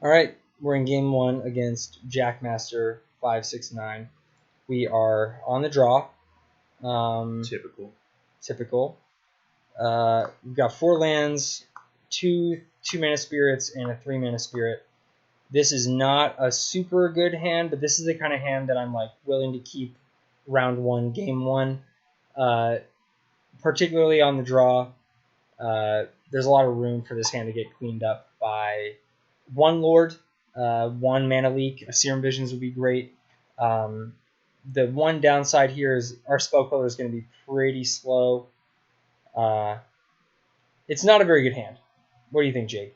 All right, we're in game 1 against Jackmaster 569. We are on the draw. Typical. We've got 4 lands, 2 mana spirits, and a 3 mana spirit. This is not a super good hand, but this is the kind of hand that I'm like willing to keep round 1, game 1. Particularly on the draw, there's a lot of room for this hand to get cleaned up by 1 Lord, 1 Mana Leak. A Serum Visions would be great. The one downside here is our spell color is going to be pretty slow. It's not a very good hand. What do you think, Jake?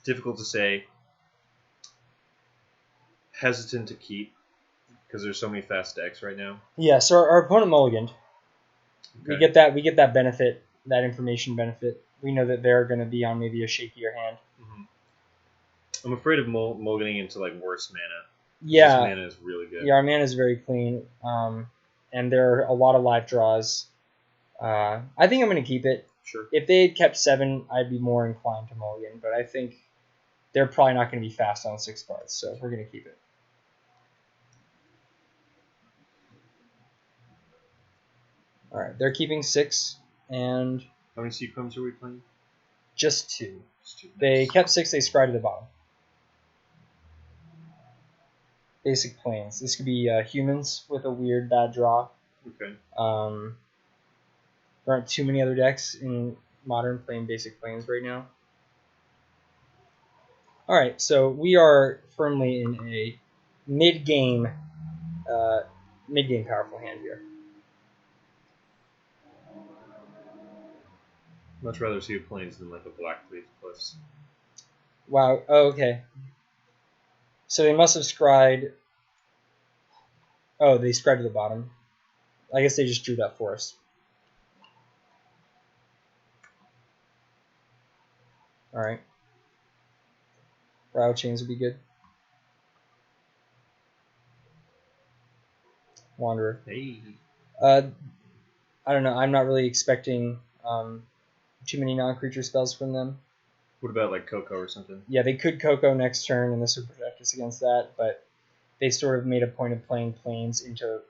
Difficult to say. Hesitant to keep because there's so many fast decks right now. Yeah, so our opponent mulliganed. Okay. We get that benefit, that information benefit. We know that they're going to be on maybe a shakier hand. Mm-hmm. I'm afraid of mulliganing into like worse mana. Yeah, this mana is really good. Yeah, our mana is very clean, and there are a lot of live draws. I think I'm going to keep it. Sure. If they had kept 7, I'd be more inclined to mulligan, but I think they're probably not going to be fast on 6 cards, so we're going to keep it. All right, they're keeping 6, and how many Seacrums are we playing? Just 2. Just 2. They kept 6. They scryed to the bottom. Basic Plains. This could be humans with a weird bad draw. Okay. There aren't too many other decks in Modern playing Basic Plains right now. All right, so we are firmly in a mid-game powerful hand here. Much rather see a Plains than like a Blackleaf Plus. Wow. Oh, okay. So they must have scryed. Oh, they scryed to the bottom. I guess they just drew that for us. All right. Brow Chains would be good. Wanderer. Hey. I don't know. I'm not really expecting too many non-creature spells from them. What about like Coco or something? Yeah, they could Coco next turn, and this would protect us against that, but they sort of made a point of playing Plains into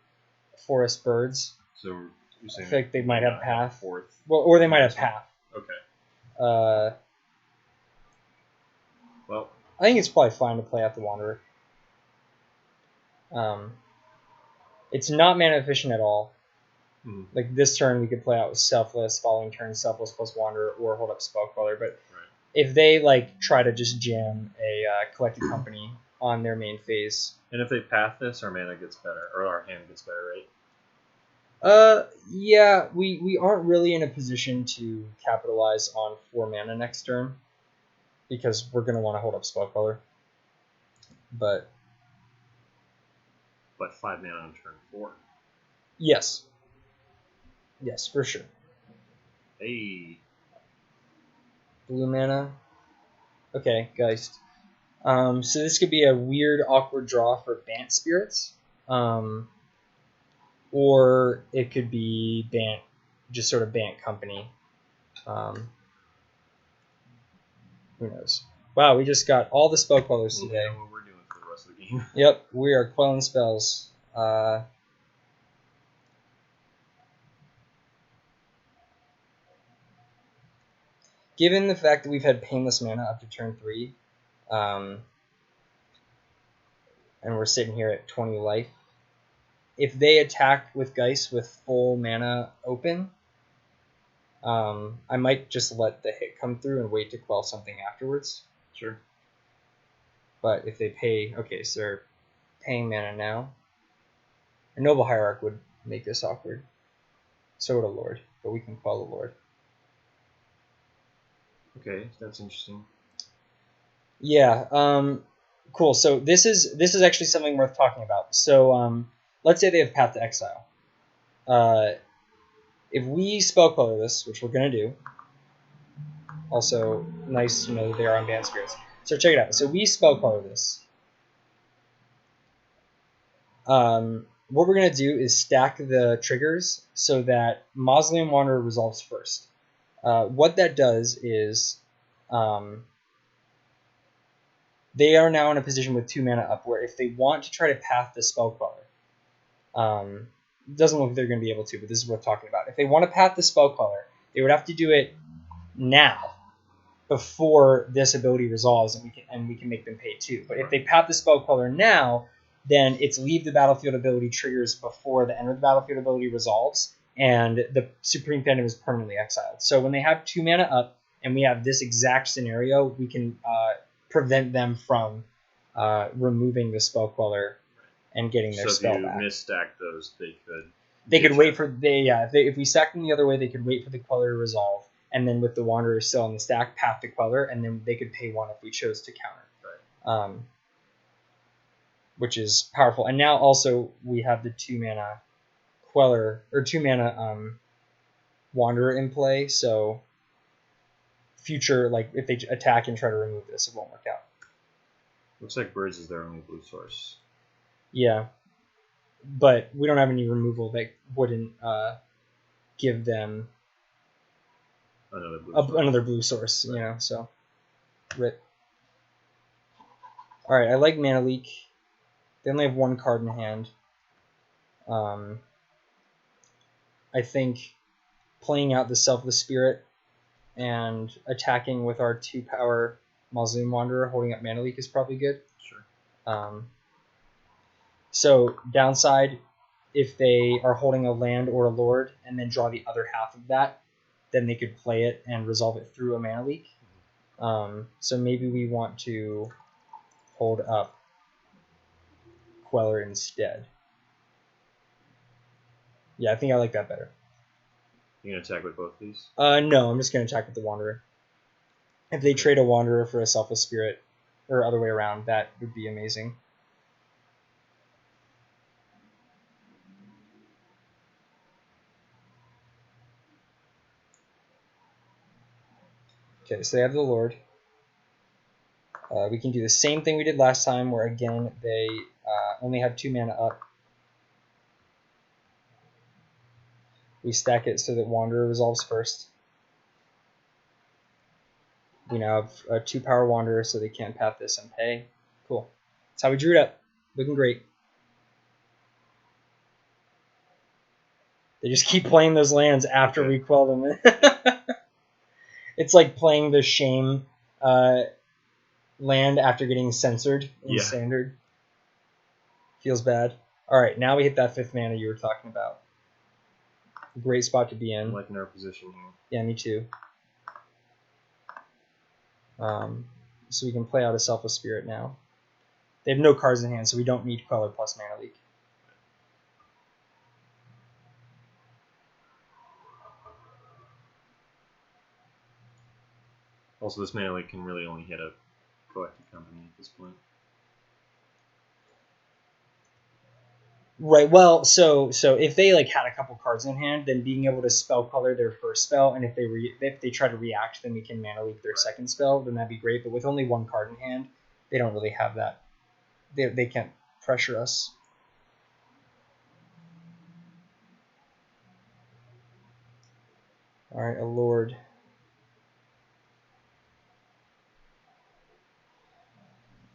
Forest Birds. So you're saying I feel like they might have Path. Fourth. Well, or they might have Path. Okay. Well, I think it's probably fine to play out the Wanderer. It's not mana efficient at all. Mm-hmm. Like this turn, we could play out with Selfless, following turn Selfless plus Wanderer, or hold up Spellcaller. But if they like try to just jam a Collected Company on their main phase, and if they path this, our mana gets better, or our hand gets better, right? Yeah, we aren't really in a position to capitalize on 4 mana next turn because we're gonna want to hold up Spellcaller. But 5 mana on turn 4. Yes, for sure. Hey. Blue mana. Okay, Geist. So this could be a weird, awkward draw for Bant Spirits. Or it could be Bant, just sort of Bant Company. Who knows? Wow, we just got all the spell colors today. We know what we're doing for the rest of the game. Yep, we are quelling spells. Given the fact that we've had Painless Mana up to turn 3, and we're sitting here at 20 life, if they attack with Geist with full mana open, I might just let the hit come through and wait to quell something afterwards. Sure. But if they pay... Okay, so they're paying mana now. A Noble Hierarch would make this awkward. So would a Lord, but we can quell the Lord. Okay, that's interesting. Yeah, cool. So this is actually something worth talking about. So let's say they have Path to Exile. If we Spellcaller this, which we're gonna do, also nice, that they are on Bant Spirits. So check it out. So we Spellcaller this. what we're going to do is stack the triggers so that Mausoleum Wanderer resolves first. What that does is they are now in a position with 2 mana up where if they want to try to path the Spellqueller, doesn't look like they're going to be able to, but this is worth talking about. If they want to path the Spellqueller, they would have to do it now before this ability resolves, and we can make them pay 2. But if they path the Spellqueller now, then its leave the battlefield ability triggers before the enter the battlefield ability resolves, and the Supreme Phantom is permanently exiled. So when they have 2 mana up, and we have this exact scenario, we can prevent them from removing the Spellqueller and getting their spell back. So if you misstack those, they could wait for if we stack them the other way, they could wait for the Queller to resolve, and then with the Wanderer still on the stack, path the Queller, and then they could pay 1 if we chose to counter. Right. Which is powerful. And now also we have the 2 mana Queller or 2 mana Wanderer in play, so future, like if they attack and try to remove this, it won't work out. Looks like Birds is their only blue source. Yeah, but we don't have any removal that wouldn't give them another blue source, right. You know, so rip. Alright, I like Mana Leak. They only have 1 card in hand. I think playing out the Selfless Spirit and attacking with our 2-power Mausoleum Wanderer holding up Mana Leak is probably good. Sure. So downside, if they are holding a land or a lord and then draw the other half of that, then they could play it and resolve it through a Mana Leak. So maybe we want to hold up Queller instead. Yeah, I think I like that better. You gonna attack with both of these? No, I'm just gonna attack with the Wanderer. If they trade a Wanderer for a Selfless Spirit, or other way around, that would be amazing. Okay, so they have the Lord. We can do the same thing we did last time, where again they only have 2 mana up. We stack it so that Wanderer resolves first. We now have a 2-power Wanderer, so they can't path this and pay. Cool. That's how we drew it up. Looking great. They just keep playing those lands after we quell them. It's like playing the Shame land after getting censored in Standard. Feels bad. Alright, now we hit that 5th mana you were talking about. Great spot to be in. I'm liking our position here. Yeah, me too. So we can play out a Selfless Spirit now. They have no cards in hand, so we don't need Queller plus Mana Leak. Also, this Mana Leak can really only hit a Collected Company at this point. Right. Well, so if they like had a couple cards in hand, then being able to Spellqueller their first spell, and if they try to react, then we can Mana Leak their second spell. Then that'd be great. But with only 1 card in hand, they don't really have that. They can't pressure us. All right, a Lord.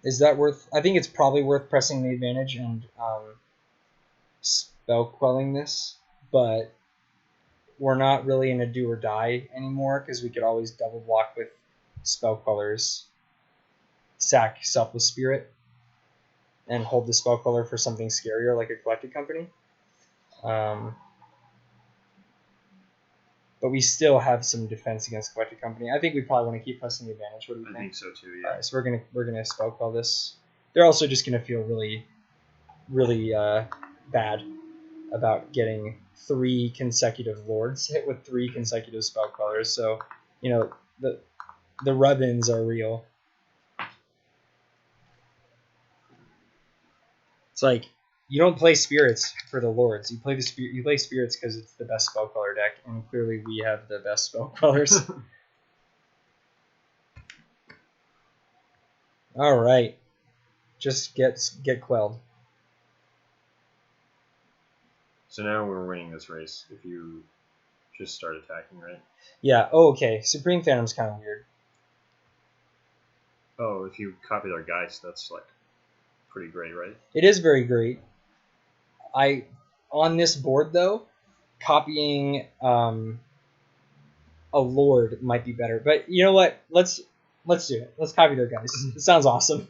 Is that worth? I think it's probably worth pressing the advantage and spell quelling this, but we're not really in a do or die anymore because we could always double block with spell quellers, sack Selfless Spirit, and hold the spell queller for something scarier like a Collected Company. But we still have some defense against Collected Company. I think we probably want to keep pressing the advantage. What do you think? I think so too. Yeah. All right, so we're gonna spell quell this. They're also just gonna feel really, really bad about getting 3 consecutive lords hit with 3 consecutive spell quellers. So, you know, the rub-ins are real. It's like you don't play spirits for the lords. You play spirits because it's the best spell queller deck, and clearly we have the best spell quellers. All right, just get quelled. So now we're winning this race if you just start attacking, right? Yeah. Oh, okay. Supreme Phantom's kind of weird. Oh, if you copy their Geist, that's like pretty great, right? It is very great. On this board though, copying a Lord might be better. But you know what? Let's do it. Let's copy their guys. It sounds awesome.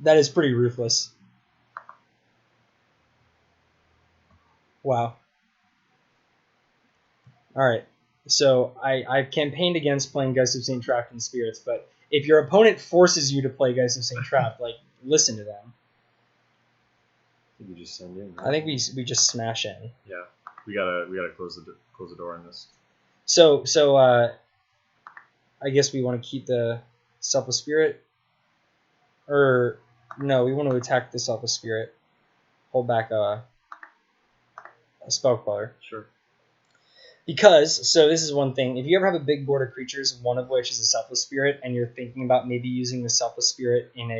That is pretty ruthless. Wow. All right. So I've campaigned against playing Geist of St. Trapt and Spirits, but if your opponent forces you to play Geist of St. Trapt, like, listen to them. I think we just send in. Right? I think we just smash in. Yeah, we gotta close the door on this. So I guess we want to keep the Selfless Spirit, or no, we want to attack the Selfless Spirit. Hold back a Spell Queller. Sure. Because, so this is one thing, if you ever have a big board of creatures, one of which is a Selfless Spirit, and you're thinking about maybe using the Selfless Spirit in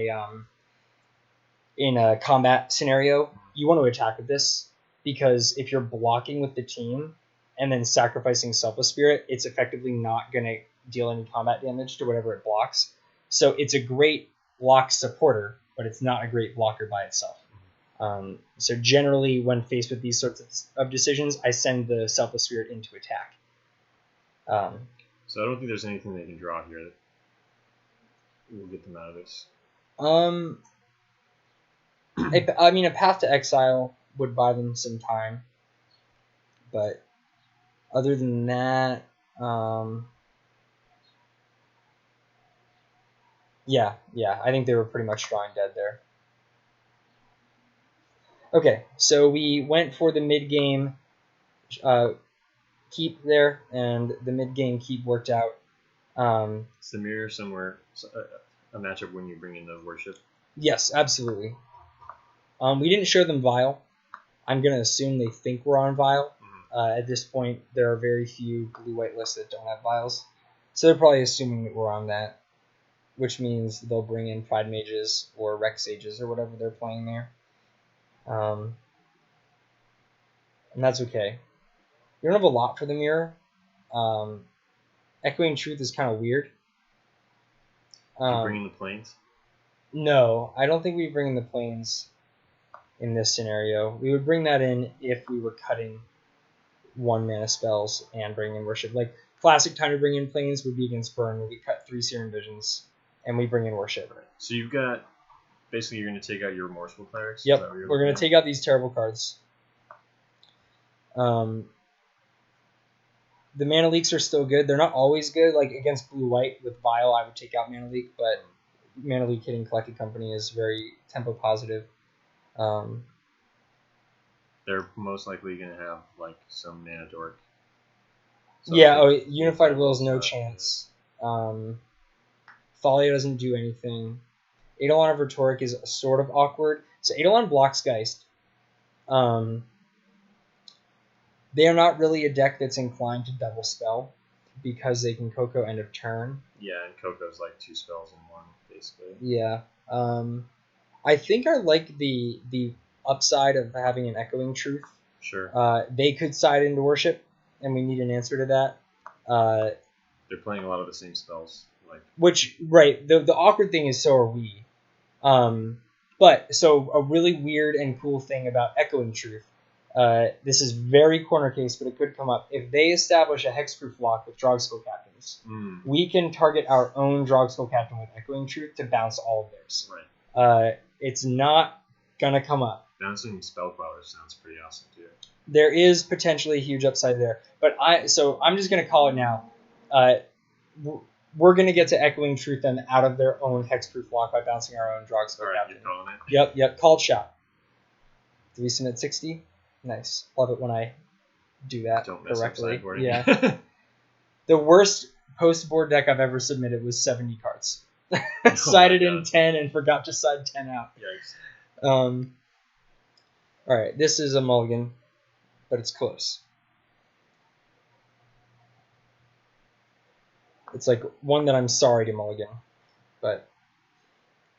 a combat scenario, you want to attack with this, because if you're blocking with the team and then sacrificing Selfless Spirit, it's effectively not going to deal any combat damage to whatever it blocks. So it's a great block supporter, but it's not a great blocker by itself. So generally, when faced with these sorts of decisions, I send the Selfless Spirit into attack. So I don't think there's anything they can draw here that will get them out of this. I mean, a Path to Exile would buy them some time, but other than that, yeah, I think they were pretty much drawing dead there. Okay, so we went for the mid-game keep there, and the mid-game keep worked out. Is the mirror somewhere a matchup when you bring in the worship? Yes, absolutely. We didn't show them Vial. I'm going to assume they think we're on Vial. At this point, there are very few blue-white lists that don't have Vials. So they're probably assuming that we're on that, which means they'll bring in Pride Mages or Rex Sages or whatever they're playing there. And that's okay. We don't have a lot for the mirror. Echoing Truth is kind of weird. Did you bring in the planes? No, I don't think we bring in the planes in this scenario. We would bring that in if we were cutting 1-mana spells and bring in Worship. Like, classic time to bring in planes would be against Burn, where we cut 3 Searing Visions and we bring in Worship. Right. So you've got, basically you're going to take out your Remorseful Clerics? Yep, we're going to take out these terrible cards. The Mana Leaks are still good. They're not always good. Like, against blue-white with Vial, I would take out Mana Leak, but Mana Leak hitting Collected Company is very tempo positive. They're most likely going to have, like, some Mana Dork. So Unified Will is no chance. Thalia doesn't do anything. Eidolon of Rhetoric is sort of awkward. So Eidolon blocks Geist. They are not really a deck that's inclined to double spell because they can Coco end of turn. Yeah, and Coco's like 2 spells in 1, basically. Yeah. I think I like the upside of having an Echoing Truth. Sure. They could side into Worship, and we need an answer to that. They're playing a lot of the same spells. Right. The awkward thing is so are we. But, so a really weird and cool thing about Echoing Truth, this is very corner case, but it could come up. If they establish a hexproof lock with Drogskol Captains, we can target our own Drogskol Captain with Echoing Truth to bounce all of theirs. Right. It's not gonna come up. Bouncing Spell Queller sounds pretty awesome too. There is potentially a huge upside there, but I'm just gonna call it now. We're gonna get to Echoing Truth them out of their own hexproof lock by bouncing our own Drogskol Captain. You're calling it? Yep. Called shot. Do we submit 60? Nice. Love it when I do that correctly. Yeah. The worst post-board deck I've ever submitted was 70 cards. Sided in 10 and forgot to side 10 out. Yikes. Alright, this is a mulligan, but it's close. It's like one that I'm sorry to mulligan, but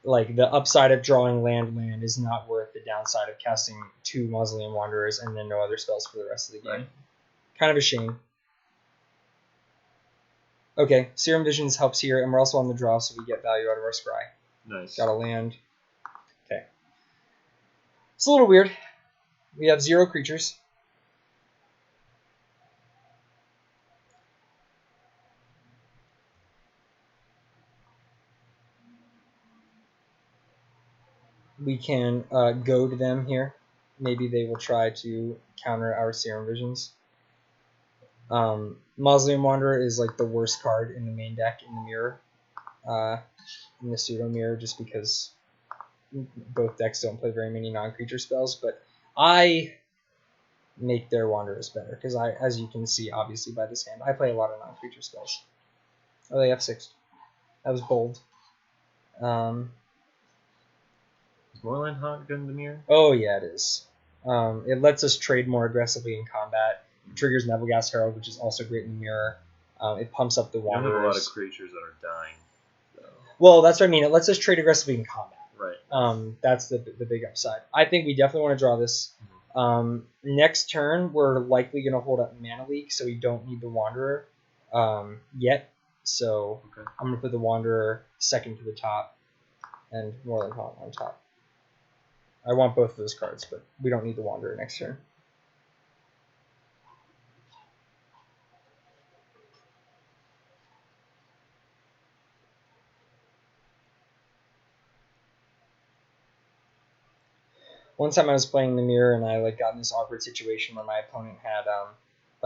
like the upside of drawing land is not worth the downside of casting 2 Mausoleum Wanderers and then no other spells for the rest of the game. Right. Kind of a shame. Okay, Serum Visions helps here, and we're also on the draw, so we get value out of our scry. Nice. Got a land. Okay. It's a little weird. We have 0 creatures. We can go to them here. Maybe they will try to counter our Serum Visions. Mausoleum Wanderer is like the worst card in the main deck in the mirror. In the pseudo mirror, just because both decks don't play very many non-creature spells, but I make their Wanderers better, because I, as you can see obviously by this hand, I play a lot of non-creature spells. Oh, they F6. That was bold. Is Moorland Haunt good in the mirror? Oh yeah, it is. It lets us trade more aggressively in combat. It triggers Nebelgast Herald, which is also great in the mirror. It pumps up the You don't Wanderers. have a lot of creatures that are dying. So. Well, that's what I mean. It lets us trade aggressively in combat. Right. That's the big upside. I think we definitely want to draw this. Next turn, we're likely going to hold up Mana Leak, so we don't need the Wanderer yet. So Okay. I'm going to put the Wanderer second to the top and Moorland Haunt on top. I want both of those cards, but we don't need the Wanderer next turn. One time I was playing in the mirror and I got in this awkward situation where my opponent had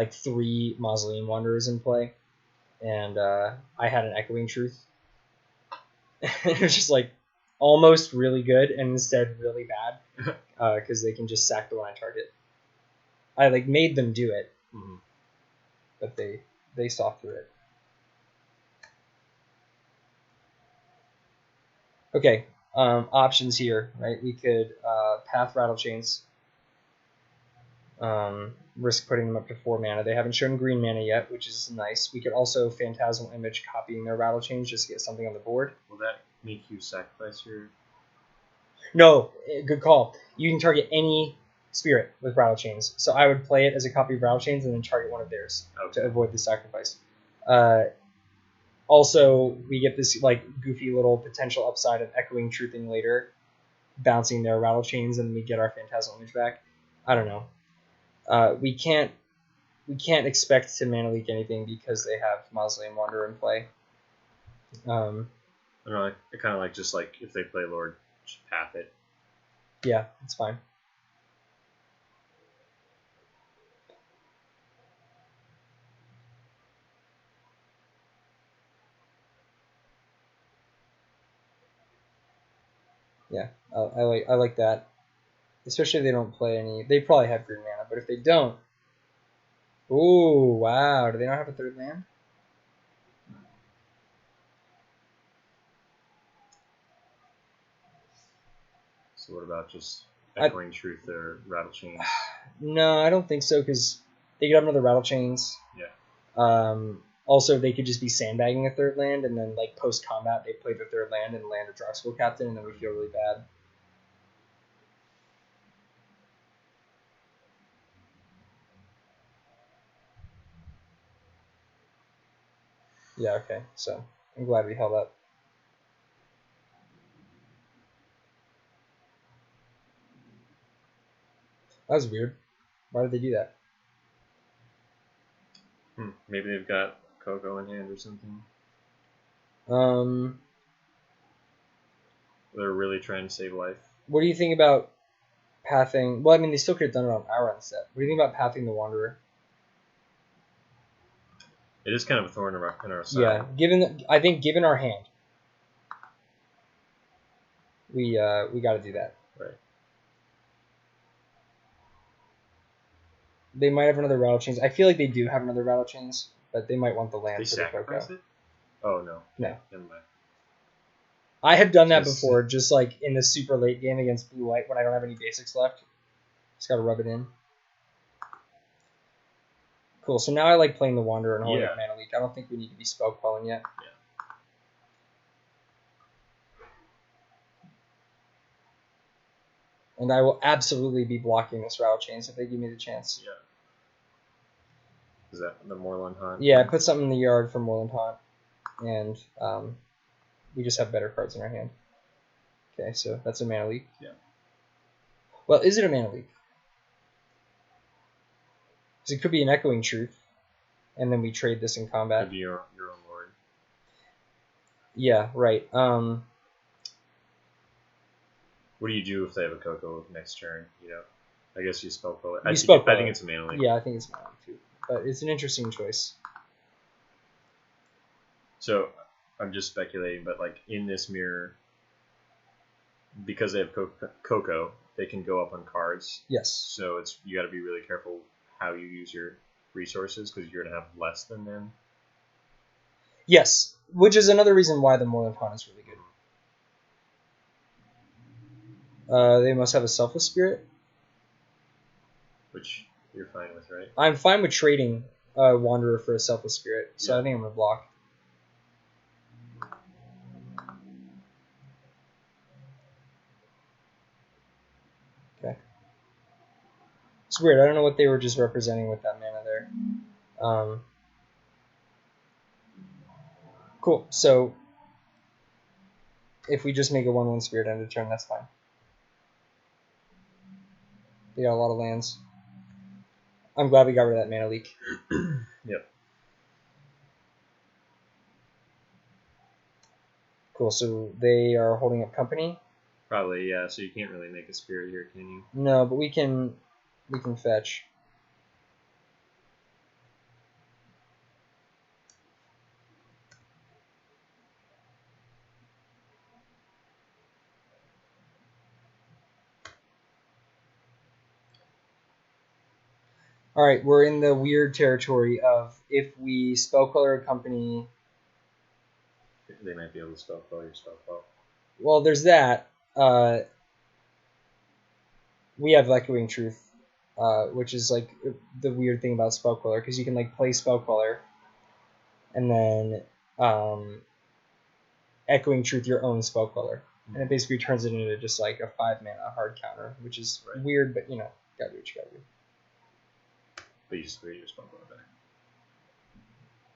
3 Mausoleum Wanderers in play, and I had an Echoing Truth. It was just almost really good and instead really bad, because they can just sack the one I target. I made them do it, but they saw through it. Okay, options here, right? We could Path Rattlechains, risk putting them up to 4 mana. They haven't shown green mana yet, which is nice. We could also Phantasmal Image, copying their Rattlechains just to get something on the board. Will that make you sacrifice your... No, good call. You can target any spirit with Rattlechains. So I would play it as a copy of Rattlechains and then target one of theirs to avoid the sacrifice. Also, we get this goofy little potential upside of Echoing Truthing later, bouncing their Rattlechains, and we get our Phantasmal Image back. I don't know. We can't expect to Mana Leak anything because they have Mausoleum Wanderer in play. I don't know. I kind of just if they play Lord, just path it. Yeah, it's fine. Yeah, I like that. Especially if they don't play any. They probably have green mana, but if they don't, ooh, wow! Do they not have a 3rd land? So what about just Echoing Truth or Rattlechains? No, I don't think so, because they could have another Rattlechains. Yeah. Also, they could just be sandbagging a 3rd land, and then post combat they play the 3rd land and land a Dark School Captain, and then we feel really bad. Yeah, okay. So I'm glad we held up. That was weird. Why did they do that? Maybe they've got Coco in hand or something. They're really trying to save life. What do you think about pathing? Well, I mean, they still could have done it on our end set. What do you think about pathing the Wanderer? It is kind of a thorn in our side. Yeah, I think given our hand, we got to do that. Right. They might have another Rattlechains. I feel like they do have another Rattlechains, but they might want the land They for the sacrifice Coco. it? Oh, no. No. Never mind. I have done that before, just in the super late game against Blue White when I don't have any basics left. Just got to rub it in. Cool, so now I like playing the Wanderer and holding up Mana Leak. I don't think we need to be spell quelling yet. Yeah. And I will absolutely be blocking this Rattle Chains if they give me the chance. Yeah. Is that the Moorland Haunt? Yeah, I put something in the yard for Moorland Haunt, and we just have better cards in our hand. Okay, so that's a mana leak. Yeah. Well, is it a mana leak? Because it could be an Echoing Truth, and then we trade this in combat. Could be your own lord. Yeah, right. What do you do if they have a Coco next turn? You know, I guess you spell color. We I spell think color. it's a mana leak. Yeah, I think it's a mana leak too. But it's an interesting choice. So I'm just speculating, but like in this mirror, because they have Coco, they can go up on cards. Yes. So you got to be really careful how you use your resources because you're gonna have less than them. Yes, which is another reason why the Moorland Haunt is really good. They must have a Selfless Spirit. Which you're fine with, right? I'm fine with trading Wanderer for a Selfless Spirit, so Yeah. I think I'm going to block. Okay. It's weird. I don't know what they were just representing with that mana there. Cool. So if we just make a 1/1 Spirit end of turn, that's fine. They got a lot of lands. I'm glad we got rid of that mana leak. Yep. Cool. So they are holding up company. Probably, yeah. So you can't really make a spirit here, can you? No, but we can fetch. All right, we're in the weird territory of if we spell color a company. They might be able to spell color your spell well. Well, there's that. We have Echoing Truth, which is like the weird thing about spell color because you can like play spell color, and then Echoing Truth your own spell color, and it basically turns it into just like a 5-mana hard counter, which is weird, but gotta do what you gotta do. But you just your spell color back.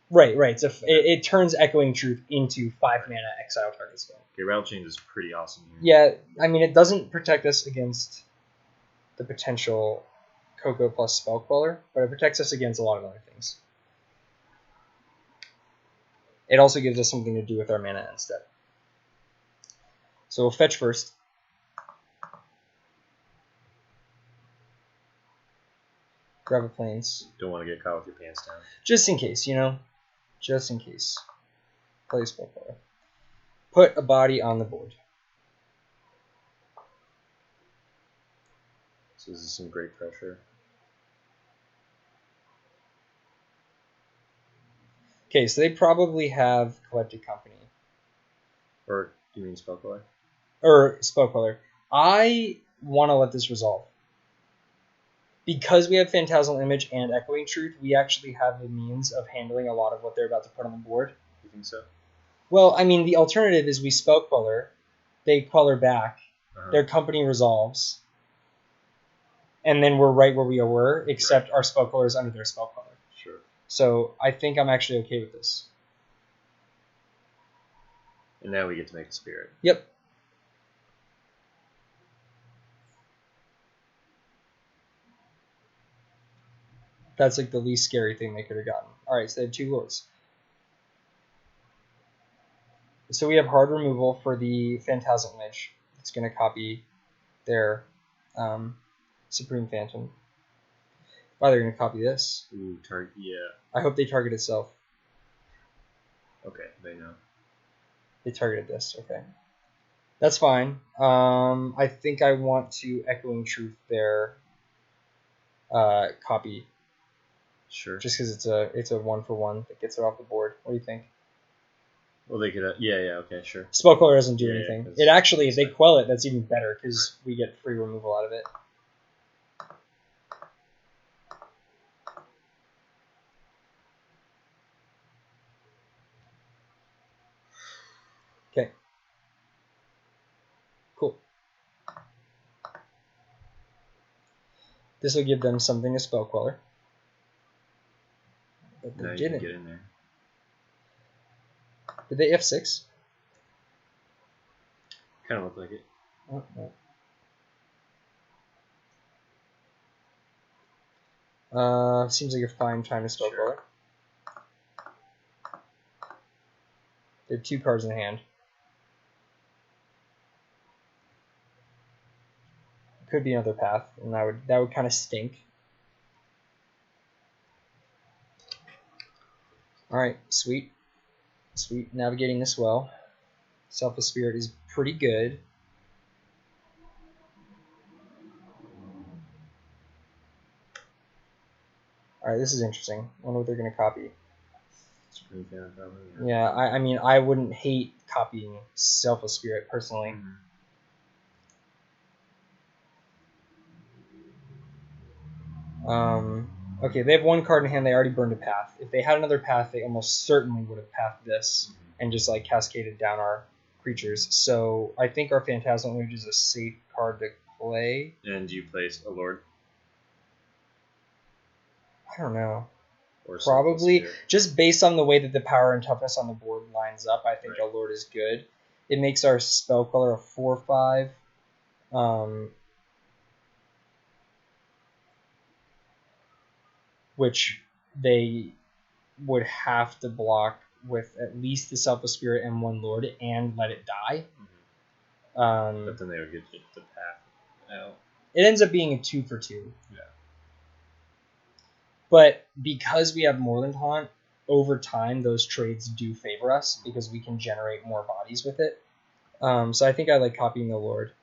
Right. So it turns Echoing Truth into 5-mana exile target spell. Okay, Rattle Chains is pretty awesome here. Yeah, I mean it doesn't protect us against the potential Coco plus spell queller, but it protects us against a lot of other things. It also gives us something to do with our mana instead. So we'll fetch first. Grab a plains. Don't want to get caught with your pants down. Just in case, Just in case. Play spell queller. Put a body on the board. So this is some great pressure. Okay, so they probably have Collected Company. Or do you mean spell color? Or spell queller. I want to let this resolve. Because we have Phantasmal Image and Echoing Truth, we actually have the means of handling a lot of what they're about to put on the board. You think so? Well, I mean, the alternative is we spell queller, they queller back, their company resolves, and then we're right where we were, except our spell queller is under their spell queller. Sure. So I think I'm actually okay with this. And now we get to make a spirit. Yep. That's like the least scary thing they could have gotten. Alright, so they have 2 lords. So we have hard removal for the Phantasmal Image. It's going to copy their Supreme Phantom. Wow, they're going to copy this. Ooh, yeah. I hope they target itself. Okay, they know. They targeted this, okay. That's fine. I think I want to Echoing Truth their copy. Sure. Just because it's a 1-for-1 that gets it off the board. What do you think? Well, they could. Yeah. Okay, sure. Spell Queller doesn't do anything. Yeah, It actually, if they quell it, that's even better because we get free removal out of it. Okay. Cool. This will give them something to spell queller. But Now they you can didn't. get in there. Did they F6? Kind of look like it. Oh, no. Seems like a fine time to spell queller. They have 2 cards in hand. Could be another path, and that would kind of stink. All right, sweet. Navigating this well. Selfless Spirit is pretty good. All right, this is interesting. I wonder what they're going to copy. Supreme Phantom, probably. Yeah, I mean, I wouldn't hate copying Selfless Spirit personally. Okay, they have 1 card in hand. They already burned a path. If they had another path, they almost certainly would have pathed this and just like cascaded down our creatures. So I think our Phantasmal Image is a safe card to play. And you placed a Lord? I don't know. Or Probably just based on the way that the power and toughness on the board lines up, I think Right. a Lord is good. It makes our spell color a 4/5. Which they would have to block with at least the Selfless Spirit and 1 Lord and let it die. But then they would get the path out. It ends up being a 2 for 2. Yeah. But because we have Moorland Haunt, over time those trades do favor us because we can generate more bodies with it. So I think I like copying the Lord.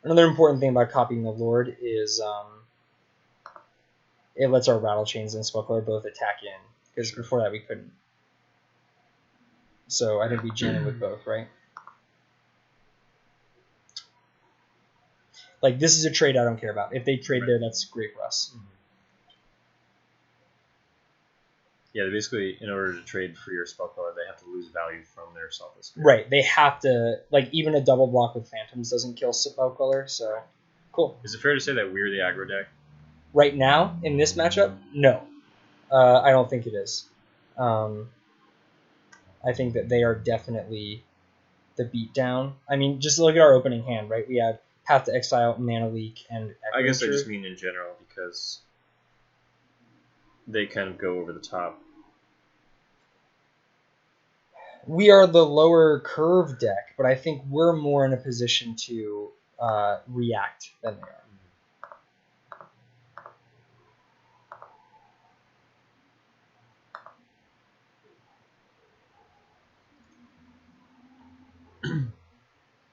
Another important thing about copying the Lord is it lets our Rattle Chains and Spellcaller both attack in, because before that we couldn't. So I think we jam in with both, right? Like, this is a trade I don't care about. If they trade there, that's great for us. Yeah, they basically, in order to trade for your spell color, they have to lose value from their Selfless Spirit. Right, they have to, like, even a double block with Phantoms doesn't kill spell color, so cool. Is it fair to say that we're the aggro deck? Right now, in this matchup, no. I don't think it is. I think that they are definitely the beatdown. I mean, just look at our opening hand, right? We had Path to Exile, Mana Leak, and Echo I guess I Truth. just mean in general, because they kind of go over the top. We are the lower curve deck, but I think we're more in a position to react than they are.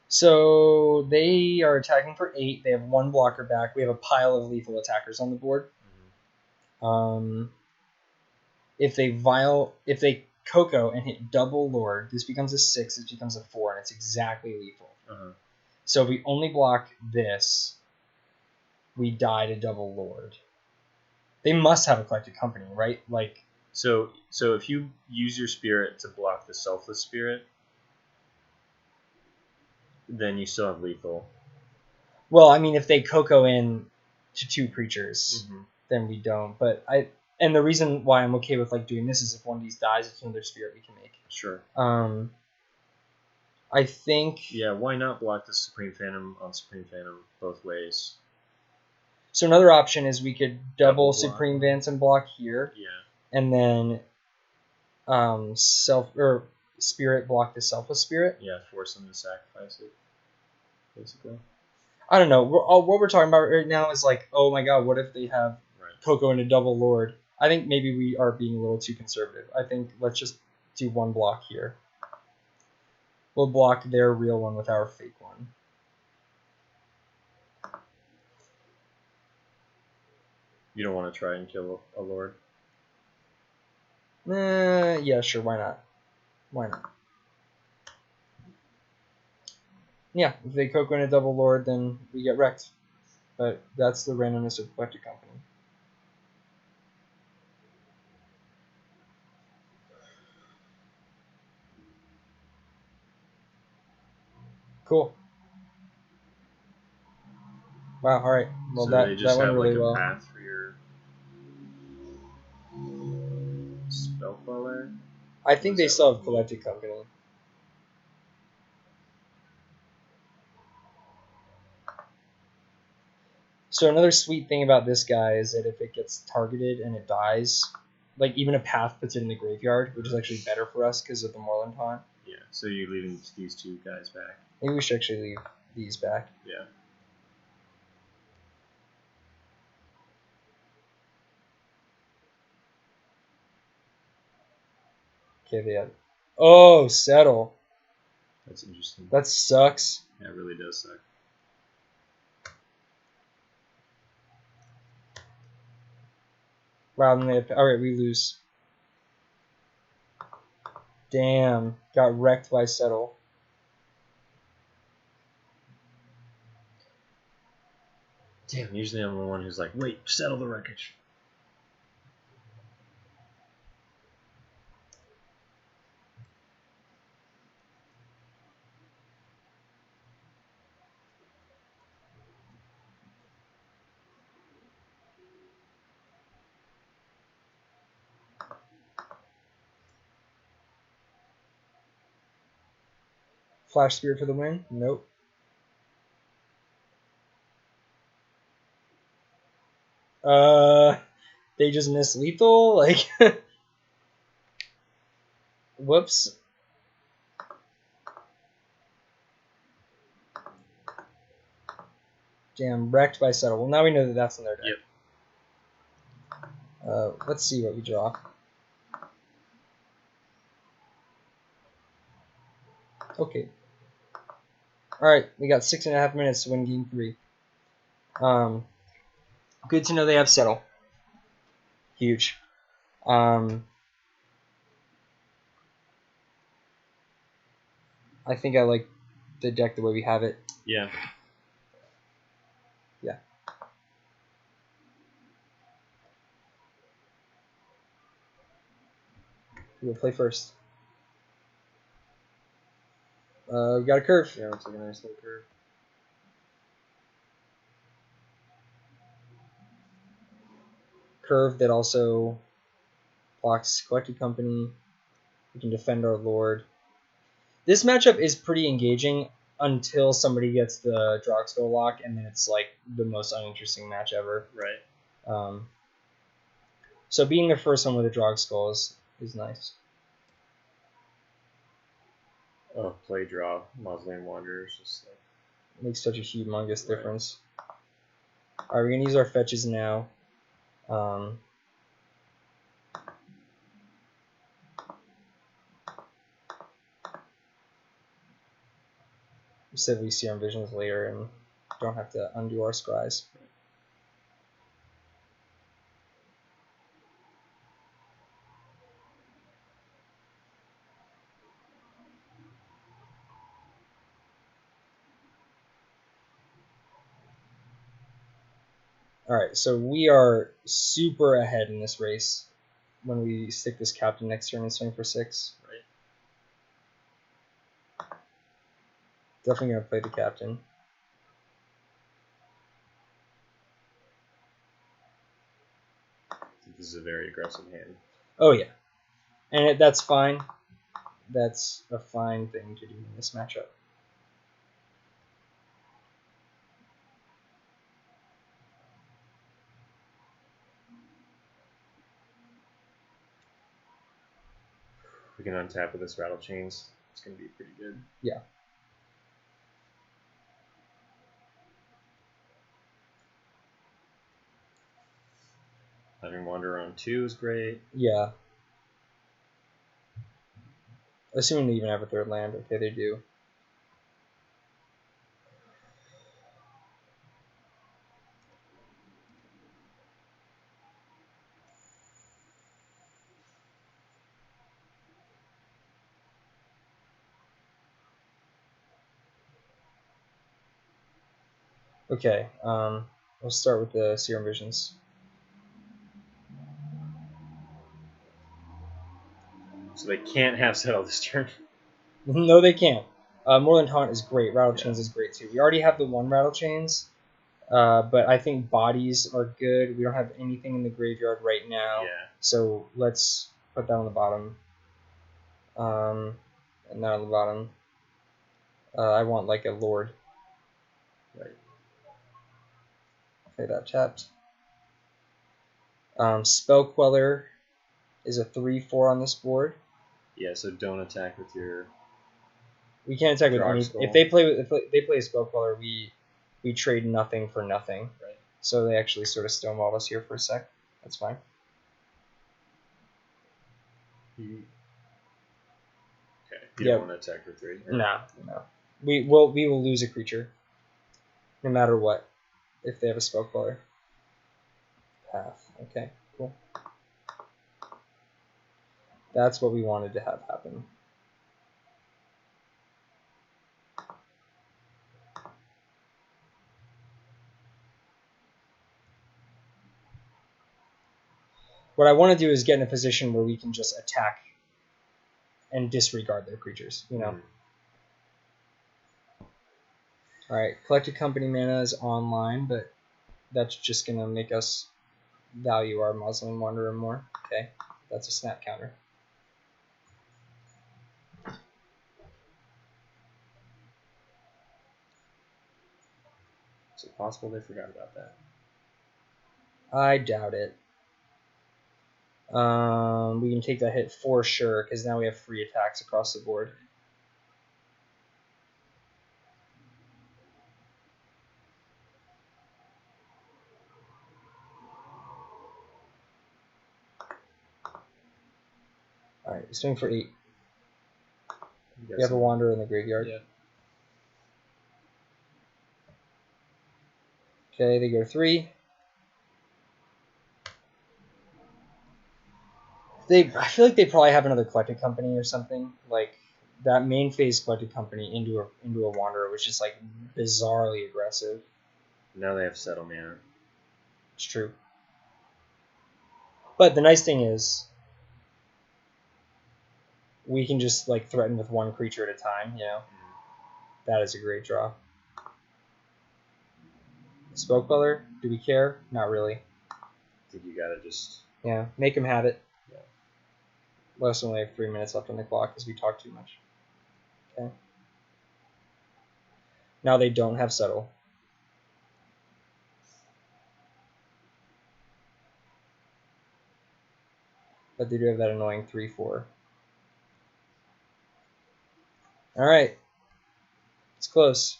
So they are attacking for 8. They have 1 blocker back. We have a pile of lethal attackers on the board. If they Coco and hit double Lord, this becomes a 6. This becomes a 4, and it's exactly lethal. So if we only block this, we die to double Lord. They must have a Collected Company, right? Like, so if you use your spirit to block the Selfless Spirit, then you still have lethal. well, I mean, if they Coco in to 2 creatures, then we don't. But and the reason why I'm okay with like doing this is if one of these dies, it's another spirit we can make. Sure. I think. Yeah, why not block the Supreme Phantom on Supreme Phantom both ways? So another option is we could double Block. Supreme Phantom block here. Yeah. And then Spirit block the Selfless Spirit. Yeah, force them to sacrifice it, basically. I don't know. What we're talking about right now is like, oh my god, what if they have Coco and a double Lord? I think maybe we are being a little too conservative. I think let's just do 1 block here. We'll block their real one with our fake one. You don't want to try and kill a Lord? Yeah, sure, why not? Why not? Yeah, if they Coco and a double Lord, then we get wrecked. But that's the randomness of Collected Company. Cool. Wow. All right. Well, So they that just went have really like a well. path for your spell queller. I think What they does that still have mean? Collected Company. So another sweet thing about this guy is that if it gets targeted and it dies, like even a path puts it in the graveyard, which is actually better for us because of the Moreland Haunt. Yeah. So you're leaving these two guys back. Maybe we should actually leave these back. Yeah. Okay, they have. Oh, settle. That's interesting. That sucks. Yeah, it really does suck. Wow, then they have, all right, we lose. Damn, got wrecked by settle. Damn. Usually I'm the one who's like, wait, settle the wreckage. Flash Spirit for the win? Nope. They just missed lethal? Like, whoops. Damn, wrecked by settle. Well, now we know that that's in their deck. Yep. Let's see what we draw. Okay. Alright, we got 6.5 minutes to win game 3. Good to know they have settle. Huge. I think I like the deck the way we have it. Yeah. Yeah. We'll play first. We got a curve. Yeah, it's like a nice little curve. Curve that also blocks Collected Company. We can defend our Lord. This matchup is pretty engaging until somebody gets the Drogskull lock, and then it's like the most uninteresting match ever. Right. So being the first one with a Drogskull is nice. Oh, play draw. Mausoleum Wanderers. Just like... Makes such a humongous difference. Alright, we're going to use our fetches now. Instead we see our visions later and don't have to undo our scries. Alright, so we are super ahead in this race when we stick this captain next turn and swing for 6. Right. Definitely going to play the captain. This is a very aggressive hand. Oh yeah. And that's fine. That's a fine thing to do in this matchup. We can untap with this Rattle Chains. It's going to be pretty good. Yeah. Having Wanderer on 2 is great. Yeah. Assuming they even have a third land. Okay, they do. Okay, we'll start with the Serum Visions. So they can't have settle this turn. No, they can't. Moreland Taunt is great. Rattle Yeah. Chains is great too. We already have the one Rattle Chains, but I think bodies are good. We don't have anything in the graveyard right now. Yeah. So let's put that on the bottom. And that on the bottom. I want like a Lord. Right. Okay, that tapped. Spell Queller is a 3/4 on this board. Yeah. So don't attack with your. We can't attack with Dark any. Skull. If they play a Spell Queller, we trade nothing for nothing. Right. So they actually sort of stonewalled us here for a sec. That's fine. Okay. You Yep. don't want to attack for 3. No. We will lose a creature, no matter what, if they have a Spell Queller. Path. Okay. Cool. That's what we wanted to have happen. What I want to do is get in a position where we can just attack and disregard their creatures, you know? Mhm. Alright, Collected Company mana is online, but that's just going to make us value our Muslim Wanderer more. Okay, that's a snap counter. Is it possible they forgot about that? I doubt it. We can take that hit for sure, because now we have free attacks across the board. Alright, swing for 8. We have a Wanderer in the graveyard. Yeah. Okay, they go 3. I feel like they probably have another Collected Company or something. Like, that main phase Collected Company into a Wanderer was just, like, bizarrely aggressive. Now they have Settle Mana. It's true. But the nice thing is, we can just, like, threaten with one creature at a time, you know? That is a great draw. Spell Queller, do we care? Not really. I think you gotta just. Yeah, make them have it. Yeah. Let us only have 3 minutes left on the clock because we talk too much. Okay. Now they don't have Settle. But they do have that annoying 3/4. Alright. It's close.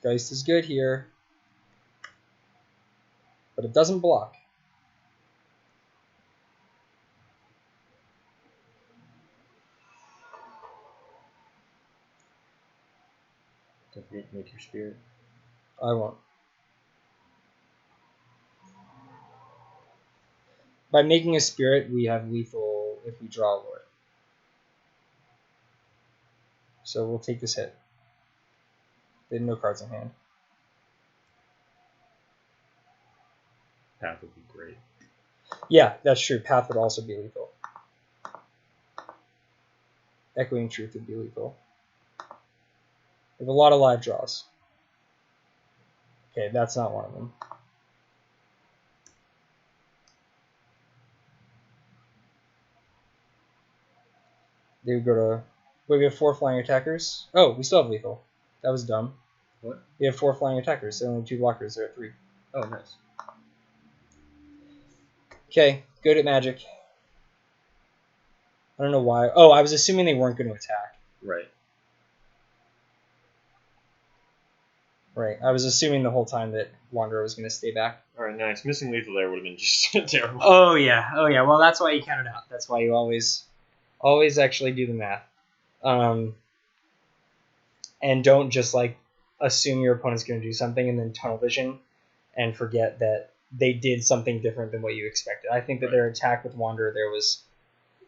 Geist is good here. But it doesn't block. Don't forget to make your Spirit. I won't. By making a Spirit, we have lethal if we draw a Lord. So we'll take this hit. They have no cards in hand. Path would be great. Yeah, that's true. Path would also be lethal. Echoing Truth would be lethal. We have a lot of live draws. Okay, that's not one of them. They would go to... Wait, we have 4 flying attackers? Oh, we still have lethal. That was dumb. What? We have 4 flying attackers, so only 2 blockers. They're at 3. Oh, nice. Okay, good at magic. I don't know why. Oh, I was assuming they weren't going to attack. Right. Right. I was assuming the whole time that Wanderer was going to stay back. Alright, nice. Missing lethal there would have been just terrible. Oh yeah. Well, that's why you count it out. That's why you always actually do the math. And don't just like assume your opponent's going to do something and then tunnel vision and forget that they did something different than what you expected. I think that their attack with Wanderer there was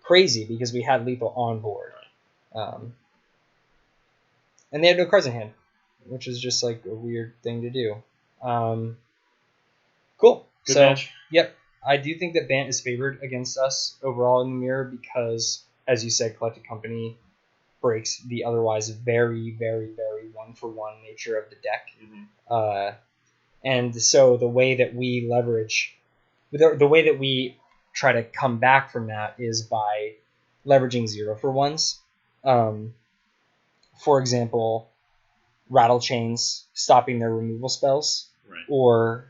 crazy because we had lethal on board. And they had no cards in hand, which is just like a weird thing to do. Cool. Good match. Yep. I do think that Bant is favored against us overall in the mirror because, as you said, Collected Company breaks the otherwise very, very, very one-for-one nature of the deck. And so the way that we the way that we try to come back from that is by leveraging 0-for-1s. For example, Rattle Chains stopping their removal spells, Right. or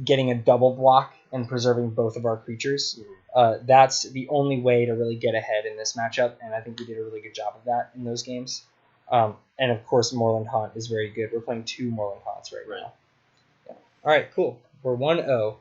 getting a double block and preserving both of our creatures. That's the only way to really get ahead in this matchup, and I think we did a really good job of that in those games. And of course, Moorland Haunt is very good. We're playing 2 Moorland Haunts right now. Yeah. All right, cool. We're 1-0.